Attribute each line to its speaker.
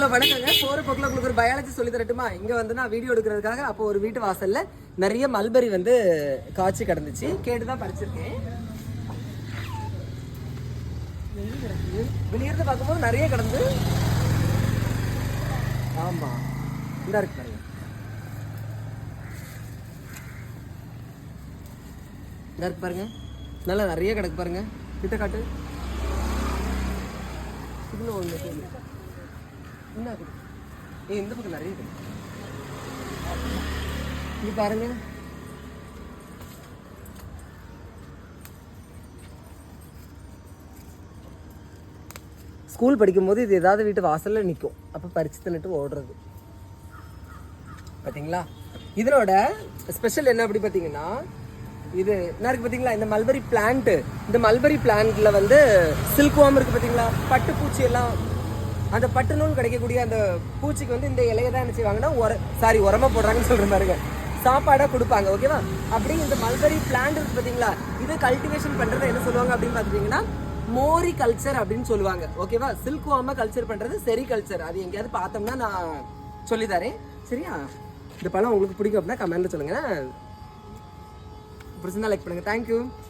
Speaker 1: Hello வணக்கங்க. 4 o'clock உங்களுக்கு ஒரு பயாலஜி சொல்லி தரட்டுமா? இங்க வந்து நான் வீடியோ எடுக்கிறதுக்காக அப்போ ஒரு வீட்டு வாசல்ல நிறைய மல்பெரி வந்து காய்ச்சி கிடந்துச்சு. கேட்டுதான் பறிச்சிருக்கேன். வெளியிருந்து பார்க்கும்போது நிறைய கிடந்து, ஆமா இந்த இருக்கு பாருங்க, இந்த இருக்கு பாருங்க, நல்லா நிறைய கிடக்கு பாருங்க. கிட்ட காட்டு. இன்னும் ஒன்று என்ன இந்த பக்கம் நிறைய இருக்கு. இங்க பாருங்க, ஸ்கூல் படிக்கும்போது இது ஏதாவது வீட்டு வாசல்ல நிற்கும், அப்போ பறிச்சு தின்னுட்டு ஓடுறது பார்த்தீங்களா. இதனோட ஸ்பெஷல் என்ன அப்படி பார்த்தீங்கன்னா, இது என்ன இருக்கு பார்த்தீங்களா, இந்த மல்பெரி பிளான்ட். இந்த மல்பெரி பிளான்ட்ல வந்து சில்க்வார்ம் இருக்கு பார்த்தீங்களா, பட்டு பூச்சி எல்லாம், அந்த பட்டு நூல் கிடைக்கக்கூடிய அந்த பூச்சிக்கு வந்து இந்த இலையை தான் என்ன செய்வாங்கன்னா உரமா போடுறாங்கன்னு சொல்ற பாருங்க, சாப்பாடாக கொடுப்பாங்க. ஓகேவா. அப்படி இந்த மல்பெரி பிளான்ட் இருக்கு பார்த்தீங்களா, இது கல்டிவேஷன் பண்றதை என்ன சொல்லுவாங்க அப்படின்னு பார்த்துட்டீங்கன்னா மோரி கல்ச்சர் அப்படின்னு சொல்லுவாங்க. ஓகேவா. சில்க்வார்மை கல்ச்சர் பண்றது செரி கல்ச்சர். அது எங்கேயாவது பார்த்தோம்னா நான் சொல்லித்தரேன். சரியா. இந்த பழம் உங்களுக்கு பிடிக்கும் அப்படின்னா கமெண்ட்ல சொல்லுங்க. பிடிச்சிருந்தா லைக் பண்ணுங்க. தேங்க்யூ.